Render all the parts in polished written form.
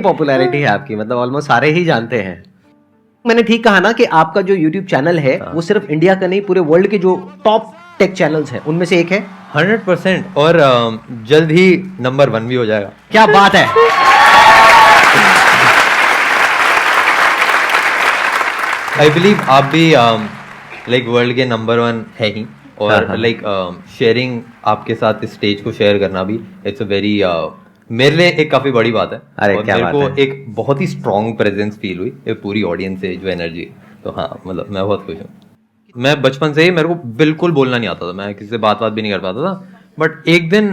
Popularity है आपकी, मतलब ऑलमोस्ट सारे ही जानते हैं। मैंने ठीक कहा ना कि आपका जो YouTube चैनल है वो सिर्फ इंडिया का नहीं, पूरे वर्ल्ड के जो टॉप टेक चैनल्स हैं उनमें से एक है। 100% और जल्द ही नंबर 1 भी हो जाएगा। क्या बात है। आई बिलीव आप भी लाइक वर्ल्ड के नंबर 1 है ही, और लाइक शेयरिंग आपके साथ इस स्टेज को शेयर करना भी इट्स अ वेरी मेरे लिए एक काफी बड़ी बात है। अरे और क्या मेरे बात को है। एक बहुत ही स्ट्रॉन्ग प्रेजेंस फील हुई ये पूरी ऑडियंस से, जो एनर्जी है। तो हाँ, मतलब मैं बहुत खुश हूँ। मैं बचपन से ही, मेरे को बिल्कुल बोलना नहीं आता था, मैं किसी से बात भी नहीं कर पाता था। बट एक दिन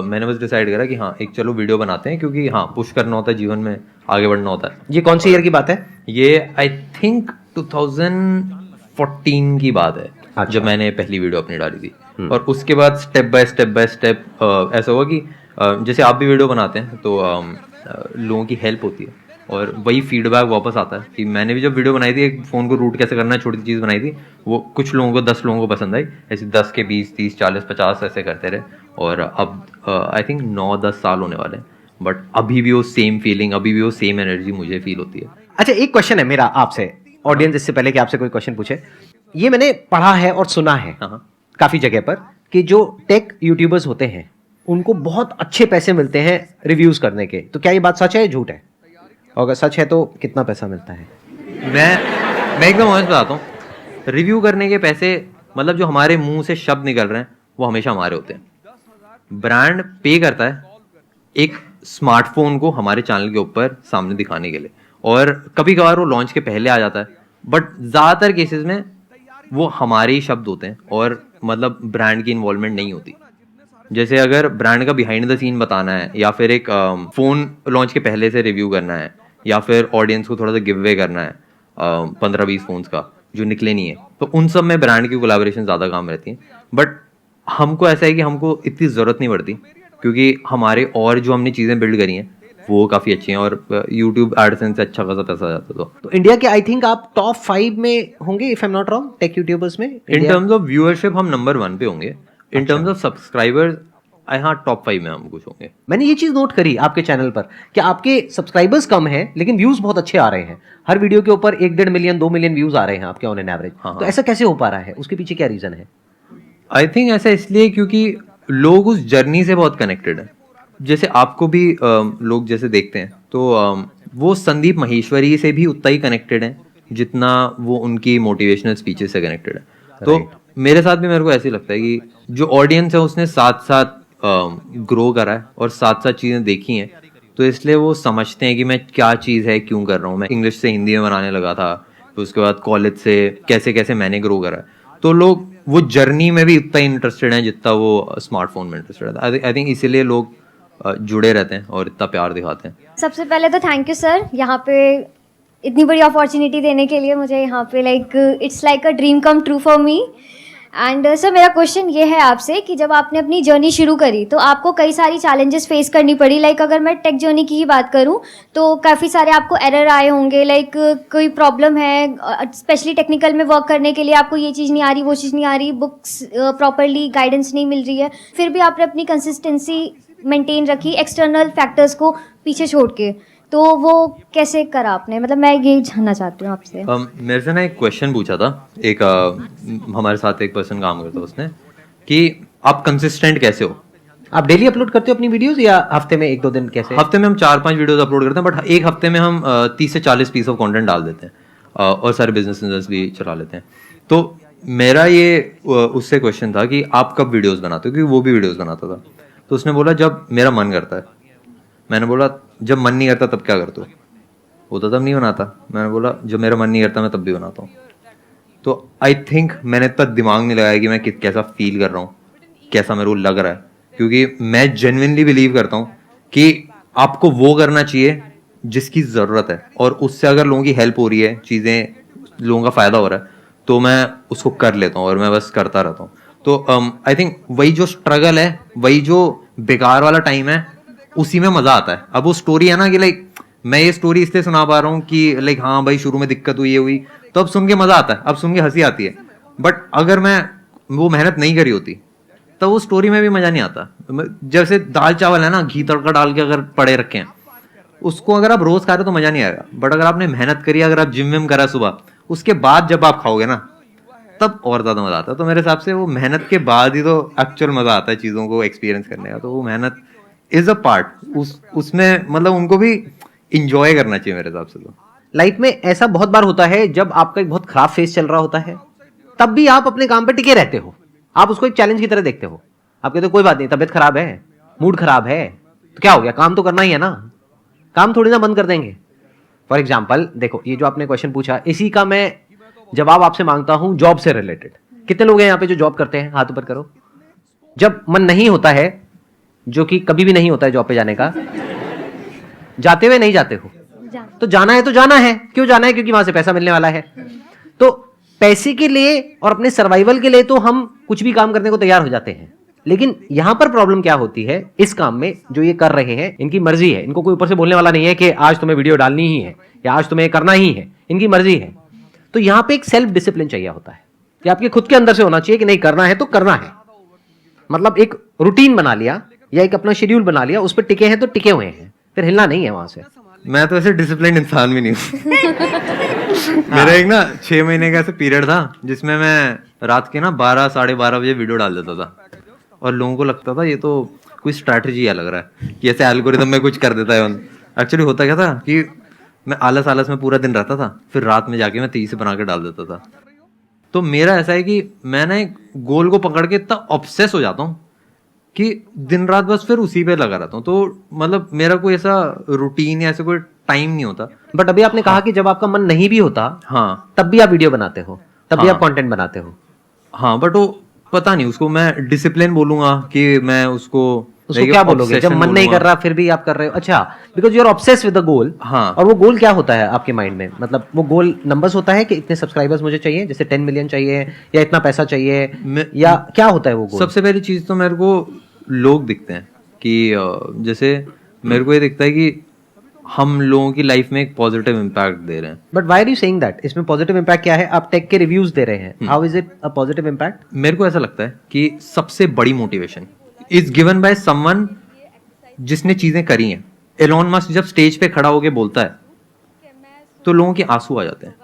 मैंने बस डिसाइड करा कि हाँ, एक चलो वीडियो बनाते हैं, क्योंकि हाँ, पुश करना होता है जीवन में, आगे बढ़ना होता है। ये कौन सी ईयर की बात है? ये आई थिंक 2014 की बात है। अच्छा। जब मैंने पहली वीडियो अपनी डाली थी। और उसके बाद स्टेप बाय स्टेप ऐसा हुआ कि जैसे आप भी वीडियो बनाते हैं तो लोगों की हेल्प होती है, और वही फीडबैक वापस आता है कि मैंने भी जब वीडियो बनाई थी, एक फ़ोन को रूट कैसे करना है, छोटी चीज़ बनाई थी, वो कुछ लोगों को 10 लोगों को पसंद आई। ऐसे 10 के 20 30 40 50 ऐसे करते रहे, और अब आई थिंक 9-10 साल होने वाले हैं। बट अभी भी वो सेम फीलिंग, अभी भी वो सेम एनर्जी मुझे फील होती है। अच्छा, एक क्वेश्चन है मेरा आपसे, ऑडियंस, इससे पहले कि आपसे कोई क्वेश्चन पूछे। ये मैंने पढ़ा है और सुना है काफी जगह पर कि जो टेक यूट्यूबर्स होते हैं उनको बहुत अच्छे पैसे मिलते हैं रिव्यूज करने के। तो क्या ये बात सच है या झूठ है? और अगर सच है तो कितना पैसा मिलता है? मैं एकदम ऑनेस्ट बताता हूँ, रिव्यू करने के पैसे, मतलब जो हमारे मुंह से शब्द निकल रहे हैं वो हमेशा हमारे होते हैं। ब्रांड पे करता है एक स्मार्टफोन को हमारे चैनल के ऊपर सामने दिखाने के लिए, और कभी कभार वो लॉन्च के पहले आ जाता है, बट ज्यादातर केसेस में वो हमारे ही शब्द होते हैं, और मतलब ब्रांड की इन्वॉल्वमेंट नहीं होती। जैसे अगर ब्रांड का बिहाइंड द सीन बताना है, या फिर एक फोन लॉन्च के पहले से रिव्यू करना है, या फिर ऑडियंस को थोड़ा सा गिव अवे करना है 15-20 फोन्स का जो निकले नहीं है, तो उन सब में ब्रांड की कोलैबोरेशन ज्यादा काम रहती है। बट हमको ऐसा है कि हमको इतनी जरूरत नहीं पड़ती, क्योंकि हमारे और जो हमने चीजें बिल्ड करी हैं वो काफी अच्छी हैं, और यूट्यूब एडसेंस से अच्छा खासा पैसा आ जाता है। तो इंडिया के आई थिंक आप टॉप 5 में होंगे if I am not wrong, tech YouTubers में। इन टर्म्स ऑफ व्यूअरशिप हम नंबर 1 पे होंगे। इन टर्म्स ऑफ सब्सक्राइबर्स हाँ, टॉप 5 में हम कुछ होंगे। मैंने ये चीज नोट करी आपके चैनल पर कि आपके सब्सक्राइबर्स कम हैं लेकिन व्यूज बहुत अच्छे आ रहे हैं। हर वीडियो के ऊपर 1-1.5 मिलियन 2 मिलियन व्यूज आ रहे हैं आपके ऑन एन एवरेज। तो ऐसा कैसे हो पा रहा है? उसके पीछे क्या रीजन है? आई थिंक ऐसा इसलिए क्योंकि लोग उस जर्नी से बहुत कनेक्टेड है। जैसे आपको भी लोग जैसे देखते हैं तो वो संदीप माहेश्वरी से भी उतना ही कनेक्टेड है जितना वो उनकी मोटिवेशनल स्पीचेस से कनेक्टेड है। तो मेरे साथ भी मेरे को ऐसे लगता है कि जो ऑडियंस है उसने साथ साथ ग्रो करा है और साथ साथ चीज़ें देखी हैं, तो इसलिए वो समझते हैं कि मैं क्या चीज़ है, क्यों कर रहा हूँ। मैं इंग्लिश से हिंदी में बनाने लगा था, तो उसके बाद कॉलेज से कैसे कैसे मैंने ग्रो करा है। तो लोग वो जर्नी में भी उतना इंटरेस्टेड हैं जितना वो स्मार्टफोन में इंटरेस्टेड है। आई थिंक इसीलिए लोग जुड़े रहते हैं और इतना प्यार दिखाते हैं। सबसे पहले तो थैंक यू सर, यहाँ पे इतनी बड़ी अपॉर्चुनिटी देने के लिए मुझे। यहाँ पे it's like a dream come true for me. And sir, मेरा क्वेश्चन ये है आपसे कि जब आपने अपनी जर्नी शुरू करी तो आपको कई सारी चैलेंजेस फेस करनी पड़ी। अगर मैं टेक जर्नी की ही बात करूँ तो काफ़ी सारे आपको एरर आए होंगे। कोई प्रॉब्लम है, स्पेशली टेक्निकल में वर्क करने के लिए आपको ये चीज़ नहीं आ रही, वो चीज़ नहीं आ रही, बुक्स प्रॉपरली गाइडेंस नहीं मिल रही है, फिर भी आपने अपनी कंसिस्टेंसी मेंटेन रखी एक्सटर्नल फैक्टर्स को पीछे छोड़ के। तो वो कैसे करा आपने? मतलब मैं ये जानना चाहती हूँ आपसे। मेरे से ना एक क्वेश्चन पूछा था एक हमारे साथ एक पर्सन काम करता उसने, कि आप कंसिस्टेंट कैसे हो? आप डेली अपलोड करते हो अपनी वीडियोस या हफ्ते में 1-2 दिन? कैसे? हफ्ते में हम 4-5 वीडियोस अपलोड करते हैं, बट एक हफ्ते में हम 30 से 40 पीस ऑफ कंटेंट डाल देते हैं, और सारे बिजनेस भी चला लेते हैं। तो मेरा ये उससे क्वेश्चन था कि आप कब वीडियोस बनाते हो, क्योंकि वो भी वीडियोस बनाता था। तो उसने बोला जब मेरा मन करता है। मैंने बोला जब मन नहीं करता तब क्या करते हो? वो तो तब नहीं बनाता। मैंने बोला जब मेरा मन नहीं करता मैं तब भी बनाता हूँ। तो आई थिंक मैंने इतना दिमाग नहीं लगाया कि मैं कैसा फील कर रहा हूँ, कैसा मेरे को लग रहा है, क्योंकि मैं जेन्युइनली बिलीव करता हूँ कि आपको वो करना चाहिए जिसकी ज़रूरत है, और उससे अगर लोगों की हेल्प हो रही है, चीज़ें लोगों का फ़ायदा हो रहा है, तो मैं उसको कर लेता हूँ और मैं बस करता रहता हूँ। तो आई थिंक वही जो स्ट्रगल है, वही जो बेकार वाला टाइम है, उसी में मज़ा आता है। अब वो स्टोरी है ना कि मैं ये स्टोरी इसलिए सुना पा रहा हूँ कि हाँ भाई शुरू में दिक्कत हुई, ये हुई, तो अब सुन के मज़ा आता है, अब सुन के हंसी आती है। बट अगर मैं वो मेहनत नहीं करी होती तो वो स्टोरी में भी मज़ा नहीं आता। जैसे दाल चावल है ना, घी तड़का डाल के अगर पड़े रखे हैं उसको अगर आप रोज खा रहे हो तो मजा नहीं आएगा, बट अगर आपने मेहनत करी, अगर आप जिम विम करा सुबह, उसके बाद जब आप खाओगे ना तब और ज्यादा मजा आता है। तो मेरे हिसाब से वो मेहनत के बाद ही तो एक्चुअल मजा आता है चीजों को एक्सपीरियंस करने का। तो वो मेहनत इज अ पार्ट, उसमें मतलब उनको भी इंजॉय करना चाहिए मेरे हिसाब से। तो लाइफ में ऐसा बहुत बार होता है जब आपका एक बहुत खराब फेस चल रहा होता है, तब भी आप अपने काम पे टिके रहते हो, आप उसको एक चैलेंज की तरह देखते हो। आप कहते हो कोई बात नहीं, तबीयत खराब है, मूड खराब है, तो क्या हो गया, काम तो करना ही है ना, काम थोड़ी ना बंद कर देंगे। फॉर एग्जाम्पल देखो, ये जो आपने क्वेश्चन पूछा, इसी का मैं जवाब आपसे मांगता हूं जॉब से रिलेटेड। कितने लोग हैं यहाँ पे जो जॉब करते हैं, हाथ ऊपर करो। जब मन नहीं होता है, जो कि कभी भी नहीं होता है जॉब पे जाने का, जाते हुए नहीं जाते हो, तो जाना है तो जाना है। क्यों जाना है? क्योंकि वहां से पैसा मिलने वाला है। तो पैसे के लिए और अपने सर्वाइवल के लिए तो हम कुछ भी काम करने को तैयार हो जाते हैं। लेकिन यहां पर प्रॉब्लम क्या होती है, इस काम में जो ये कर रहे हैं, इनकी मर्जी है, इनको कोई ऊपर से बोलने वाला नहीं है कि आज तुम्हें वीडियो डालनी ही है या आज तुम्हें करना ही है, इनकी मर्जी है। तो यहां पे एक सेल्फ डिसिप्लिन चाहिए होता है कि आपके खुद के अंदर से होना चाहिए कि नहीं, करना है तो करना है। मतलब एक रूटीन बना लिया या एक अपना शेड्यूल बना लिया, उस पर टिके हैं तो टिके हुए हैं, फिर हिलना नहीं है वहां से। मैं तो ऐसे डिसिप्लिन इंसान भी नहीं हूँ। मेरा एक ना 6 महीने का ऐसा पीरियड था जिसमें मैं रात के ना 12 साढ़े 12 बजे वीडियो डाल देता था, और लोगों को लगता था ये तो कोई स्ट्रैटेजी है लग रहा है कि ऐसे एल्गोरिदम में कुछ कर देता है। एक्चुअली होता क्या था कि मैं आलस में पूरा दिन रहता था, फिर रात में जाके मैं 30 से बना के डाल देता था। तो मेरा ऐसा है कि मैं ना एक गोल को पकड़ के इतना ऑब्सेस हो जाता हूँ कि दिन रात बस फिर उसी पे लगा रहता हूँ। तो मतलब मेरा कोई ऐसा रूटीन या ऐसा कोई टाइम नहीं होता। बट अभी आपने कहा कि जब आपका मन नहीं भी होता, हाँ, तब भी आप वीडियो बनाते हो, तब भी हाँ, आप कंटेंट बनाते हो। हाँ, बट वो पता नहीं उसको मैं डिसिप्लिन बोलूंगा कि मैं उसको क्या बोलोगे जब मन नहीं कर रहा फिर भी आप कर रहे हो? अच्छा, because you are obsessed with the goal. हाँ। और वो गोल क्या होता है आपके माइंड में? मतलब वो गोल नंबर्स होता है कि इतने सब्सक्राइबर्स मुझे चाहिए, जैसे 10 मिलियन चाहिए या इतना पैसा चाहिए, या क्या होता है वो गोल? सबसे पहली चीज तो मेरे को लोग दिखते हैं कि जैसे मेरे को ये दिखता है कि हम लोगों की लाइफ में एक पॉजिटिव इम्पैक्ट दे रहे हैं। But why are you saying that? इसमें पॉजिटिव इम्पैक्ट क्या है? आप टेक के रिव्यूज दे रहे हैं, how is it a positive impact? मेरे को ऐसा लगता है कि सबसे बड़ी motivation is given by someone जिसने चीजें करी हैं। एलोन मस्क जब स्टेज पे खड़ा होके बोलता है तो लोगों के आंसू आ जाते हैं,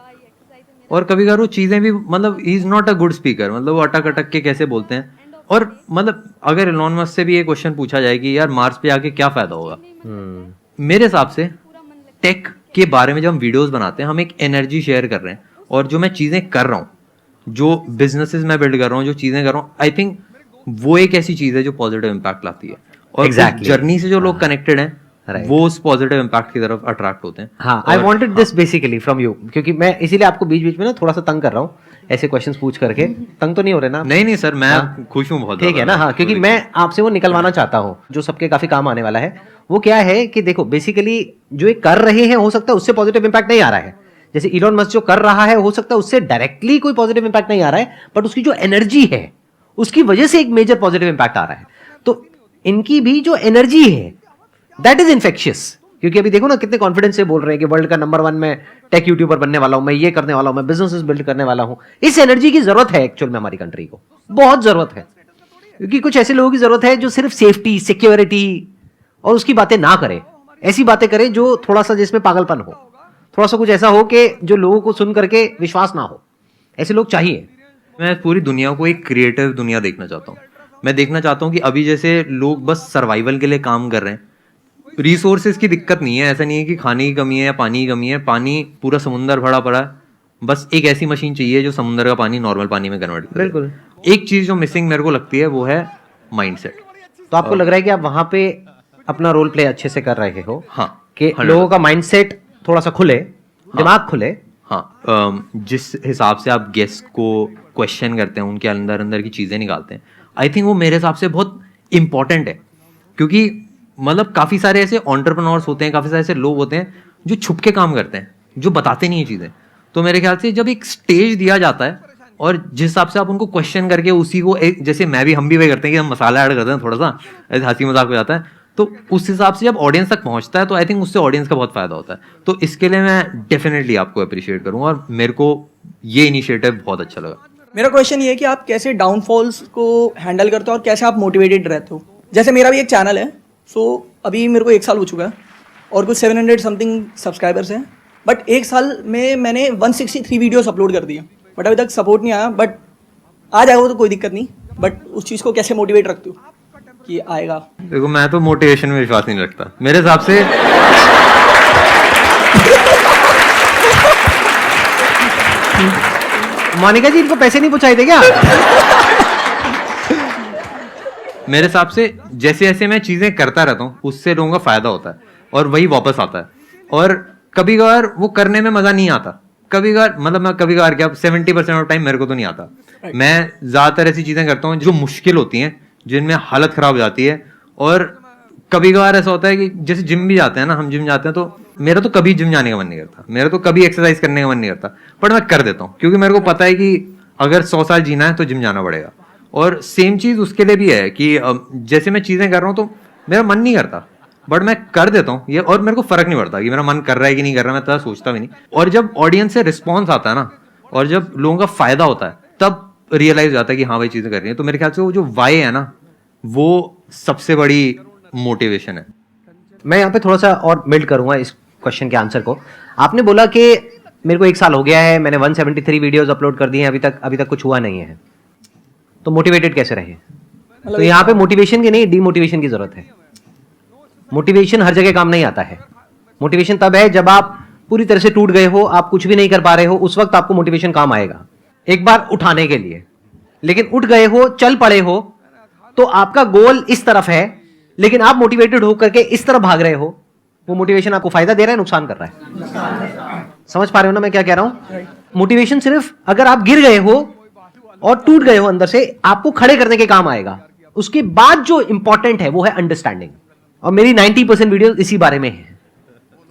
और कभी कभार वो चीजें भी मतलब he is not a good speaker, मतलब वो अटक अटक के कैसे बोलते हैं। और मतलब अगर एलोन मस्क से भी ये क्वेश्चन पूछा जाए कि यार मार्स पे आके क्या फायदा होगा, मेरे हिसाब से टेक के बारे में जब हम वीडियोस बनाते हैं, हम एक एनर्जी शेयर कर रहे हैं। और जो मैं चीजें कर रहा हूँ, जो बिजनेसेस मैं बिल्ड कर रहा हूँ, जो चीजें कर रहा हूँ, आई थिंक वो एक ऐसी चीज है जो पॉजिटिव इम्पैक्ट लाती है। और जर्नी से जो लोग कनेक्टेड हैं, वो उस पॉजिटिव इम्पैक्ट की तरफ अट्रैक्ट होते हैं। हाँ, I wanted this basically from you, क्योंकि मैं इसीलिए आपको बीच बीच में ना थोड़ा सा तंग कर रहा हूँ ऐसे क्वेश्चंस पूछ करके। तंग तो नहीं हो रहे ना? नहीं सर, मैं खुश हूँ बहुत। ठीक है ना? हाँ, क्योंकि मैं आपसे वो निकलवाना चाहता हूँ जो सबके काफी काम आने वाला है। वो क्या है कि देखो, बेसिकली जो ये कर रहे हैं, हो सकता है उससे पॉजिटिव इम्पैक्ट नहीं आ रहा है। जैसे इलॉन मस्क जो कर रहा है, हो सकता है उससे डायरेक्टली कोई पॉजिटिव इम्पैक्ट नहीं आ रहा है, बट उसकी जो एनर्जी है उसकी वजह से एक मेजर पॉजिटिव इम्पैक्ट आ रहा है। तो इनकी भी जो एनर्जी है दैट इज इन्फेक्शियस। क्योंकि अभी देखो ना कितने कॉन्फिडेंस से बोल रहे हैं कि वर्ल्ड का नंबर 1 में टेक यूट्यूबर बनने वाला हूं, मैं ये करने वाला हूं, मैं बिजनेसेस बिल्ड करने वाला हूं। इस एनर्जी की जरूरत है एक्चुअल में, हमारी कंट्री को बहुत जरूरत है। क्योंकि कुछ ऐसे लोगों की जरूरत है जो सिर्फ सेफ्टी, सिक्योरिटी और उसकी बातें ना करे, ऐसी बातें करे जो थोड़ा सा जिसमें पागलपन हो, थोड़ा सा कुछ ऐसा हो कि जो लोगों को सुन करके विश्वास ना हो। ऐसे लोग चाहिए। मैं पूरी दुनिया को एक क्रिएटिव दुनिया देखना चाहता हूँ। मैं देखना चाहता हूँ कि अभी जैसे लोग बस सर्वाइवल के लिए काम कर रहे हैं, रिसोर्सेज की दिक्कत नहीं है, ऐसा नहीं है कि खाने की कमी है या पानी की कमी है। पानी पूरा समुंदर भरा पड़ा है, बस एक ऐसी मशीन चाहिए जो समुंदर का पानी नॉर्मल पानी में कन्वर्ट करे। बिल्कुल। एक चीज जो मिसिंग मेरे को लगती है वो है माइंडसेट। तो आपको लग रहा है कि आप वहां पे अपना रोल प्ले अच्छे से कर रहे हो? हाँ, कि लोगों का माइंडसेट थोड़ा सा खुले, दिमाग खुले। हाँ, जिस हिसाब से आप गेस्ट को क्वेश्चन करते हैं, उनके अंदर अंदर की चीजें निकालते हैं, आई थिंक वो मेरे हिसाब से बहुत इंपॉर्टेंट है। क्योंकि मतलब काफी सारे ऐसे एंटरप्रेन्योर्स होते हैं, काफी सारे ऐसे लोग होते हैं जो छुप के काम करते हैं, जो बताते नहीं है चीजें। तो मेरे ख्याल से जब एक स्टेज दिया जाता है और जिस हिसाब से आप उनको क्वेश्चन करके उसी को एक, जैसे हम भी वही करते हैं कि हम मसाला ऐड करते हैं, थोड़ा सा ऐसे हंसी मजाक हो जाता है, तो उस हिसाब से जब ऑडियंस तक पहुंचता है तो आई थिंक उससे ऑडियंस का बहुत फायदा होता है। तो इसके लिए मैं डेफिनेटली आपको अप्रिशिएट करूंगा और मेरे को ये इनिशिएटिव बहुत अच्छा लगा। मेरा क्वेश्चन ये है कि आप कैसे डाउनफॉल्स को हैंडल करते हो और कैसे आप मोटिवेटेड रहते हो? जैसे मेरा भी एक चैनल है, सो अभी मेरे को 1 साल हो चुका है, और कुछ 700 समथिंग सब्सक्राइबर्स हैं, बट एक साल में मैंने 163 वीडियोस अपलोड कर दिए, बट अभी तक सपोर्ट नहीं आया। बट आ जाएगा वो तो कोई दिक्कत नहीं, बट उस चीज़ को कैसे मोटिवेट रखते हो कि आएगा? देखो, मैं तो मोटिवेशन में विश्वास नहीं रखता। मेरे हिसाब से मोनिका जी, इनको पैसे नहीं पहुंचाए थे क्या? मेरे हिसाब से जैसे जैसे मैं चीजें करता रहता हूँ उससे लोगों का फायदा होता है और वही वापस आता है। और कभी कभार वो करने में मजा नहीं आता, कभी कभार मतलब मैं कभी कभार क्या 70% ऑफ टाइम मेरे को तो नहीं आता। मैं ज्यादातर ऐसी चीजें करता हूँ जो मुश्किल होती हैं, जिनमें हालत खराब हो जाती है। और कभी कभार ऐसा होता है कि जैसे जिम भी जाते हैं ना, हम जिम जाते हैं तो मेरा तो कभी जिम जाने का मन नहीं करता, मेरा तो कभी एक्सरसाइज करने का मन नहीं करता, बट मैं कर देता हूँ क्योंकि मेरे को पता है कि अगर 100 साल जीना है तो जिम जाना पड़ेगा। और सेम चीज उसके लिए भी है कि जैसे मैं चीजें कर रहा हूँ तो मेरा मन नहीं करता, बट मैं कर देता हूँ ये, और मेरे को फर्क नहीं पड़ता कि मेरा मन कर रहा है कि नहीं कर रहा, मैं तो सोचता भी नहीं। और जब ऑडियंस से रिस्पॉन्स आता है ना, और जब लोगों का फायदा होता है, तब रियलाइज हो जाता है कि हाँ भाई चीजें कर रही है। तो मेरे ख्याल से वो जो वाई है ना, वो सबसे बड़ी मोटिवेशन है। मैं यहाँ पे थोड़ा सा और बिल्ड करूंगा इस क्वेश्चन के आंसर को। आपने बोला कि मेरे को 1 साल हो गया है, मैंने 173 वीडियोस अपलोड कर दिए हैं, अभी तक कुछ हुआ नहीं है, तो मोटिवेटेड कैसे रहे? तो यहाँ पे मोटिवेशन की नहीं, डीमोटिवेशन की जरूरत है। मोटिवेशन हर जगह काम नहीं आता है। मोटिवेशन तब है जब आप पूरी तरह से टूट गए हो, आप कुछ भी नहीं कर पा रहे हो, उस वक्त आपको मोटिवेशन काम आएगा एक बार उठाने के लिए। लेकिन उठ गए हो, चल पड़े हो, तो आपका गोल इस तरफ है, लेकिन आप मोटिवेटेड होकर के इस तरफ भाग रहे हो, वो मोटिवेशन आपको फायदा दे रहा है, नुकसान कर रहा है? समझ पा रहे हो ना मैं क्या कह रहा हूं? मोटिवेशन सिर्फ अगर आप गिर गए हो और टूट गए हो अंदर से, आपको खड़े करने के काम आएगा। उसके बाद जो इंपॉर्टेंट है वो है अंडरस्टैंडिंग। और मेरी 90% वीडियो इसी बारे में है।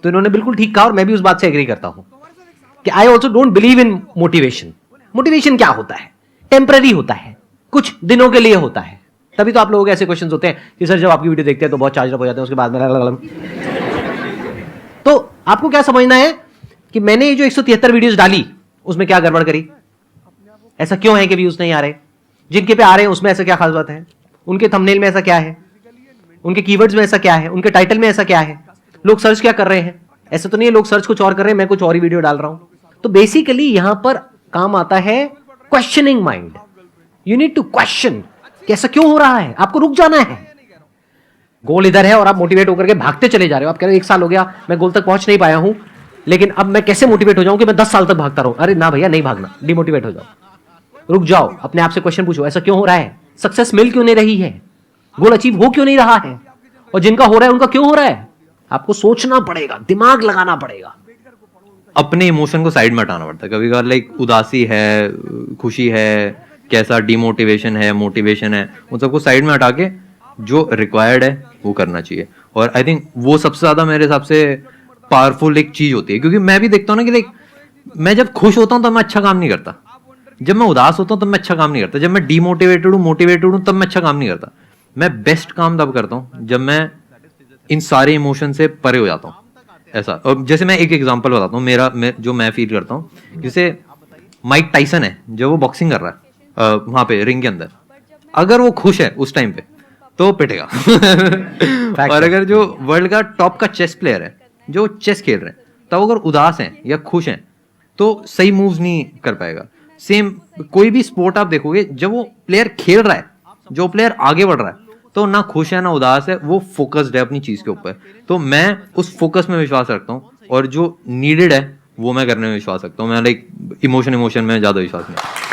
तो इन्होंने बिल्कुल ठीक कहा और मैं भी उस बात से एग्री करता हूं कि I also don't believe in motivation. Motivation क्या होता है? टेम्पररी होता है, कुछ दिनों के लिए होता है। तभी तो आप लोगों के ऐसे क्वेश्चंस होते हैं कि सर जब आपकी वीडियो देखते हैं तो बहुत चार्ज अप हो जाते हैं, उसके बाद में तो आपको क्या समझना है कि मैंने ये जो 173 वीडियोस डाली उसमें क्या गड़बड़ करी? ऐसा क्यों है कि व्यूज नहीं आ रहे? जिनके पे आ रहे हैं उसमें ऐसा क्या खास बात है? उनके थंबनेल में ऐसा क्या है? उनके कीवर्ड्स में ऐसा क्या है? उनके टाइटल में ऐसा क्या है? लोग सर्च क्या कर रहे हैं? ऐसा तो नहीं है लोग सर्च कुछ और कर रहे हैं, मैं कुछ और ही वीडियो डाल रहा हूं। तो बेसिकली यहां पर काम आता है questioning mind. You need to question कि ऐसा क्यों हो रहा है। आपको रुक जाना है। गोल इधर है और आप मोटिवेट होकर के भागते चले जा रहे हो। आप कह रहे हो 1 साल हो गया, मैं गोल तक पहुंच नहीं पाया हूं, लेकिन अब मैं कैसे मोटिवेट हो जाऊं कि मैं 10 साल तक भागता रहूं? अरे ना भैया, नहीं भागना, डिमोटिवेट हो जाओ, रुक जाओ, अपने आप से क्वेश्चन पूछो, ऐसा क्यों हो रहा है? सक्सेस मिल क्यों नहीं रही है? गोल अचीव हो क्यों नहीं रहा है? और जिनका हो रहा है उनका क्यों हो रहा है? आपको सोचना पड़ेगा, दिमाग लगाना पड़ेगा। अपने इमोशन को साइड में हटाना पड़ता है। कभी कभार लाइक उदासी है, खुशी है, कैसा डिमोटिवेशन है, मोटिवेशन है, उन सबको साइड में हटा के जो रिक्वायर्ड है वो करना चाहिए। और आई थिंक वो सबसे ज्यादा मेरे हिसाब से पावरफुल एक चीज होती है। क्योंकि मैं भी देखता हूँ ना कि लाइक मैं जब खुश होता हूँ तब मैं अच्छा काम नहीं करता, जब मैं उदास होता हूँ तब मैं अच्छा काम नहीं करता, जब मैं डिमोटिवेटेड हूँ, मोटिवेटेड हूँ, तब मैं अच्छा काम नहीं करता। मैं बेस्ट काम तब करता हूँ जब मैं इन सारे इमोशन से परे हो जाता हूँ। ऐसा, और जैसे मैं एक एग्जांपल बताता हूँ जो मैं फील करता हूँ। जैसे माइक टाइसन है, जो वो बॉक्सिंग कर रहा है वहां पे रिंग के अंदर, अगर वो खुश है उस टाइम पे तो पिटेगा और अगर जो वर्ल्ड का टॉप का चेस प्लेयर है, जो चेस खेल रहे हैं, तब अगर उदास हैं या खुश हैं तो सही मूव्स नहीं कर पाएगा। सेम कोई भी स्पोर्ट आप देखोगे, जब वो प्लेयर खेल रहा है, जो प्लेयर आगे बढ़ रहा है, तो ना खुश है ना उदास है, वो फोकस्ड है अपनी चीज के ऊपर। तो मैं उस फोकस में विश्वास रखता हूँ और जो नीडेड है वो मैं करने में विश्वास रखता हूँ। मैं लाइक इमोशन में ज्यादा विश्वास नहीं।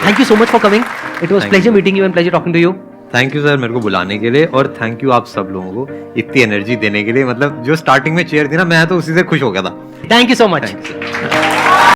Thank you so much for coming. It was pleasure meeting you and pleasure talking to you. Thank you sir मेरे को बुलाने के लिए, और थैंक यू आप सब लोगों को इतनी एनर्जी देने के लिए। मतलब जो स्टार्टिंग में चेयर थी ना, मैं तो उसी से खुश हो गया था। Thank you so much. Thank you sir.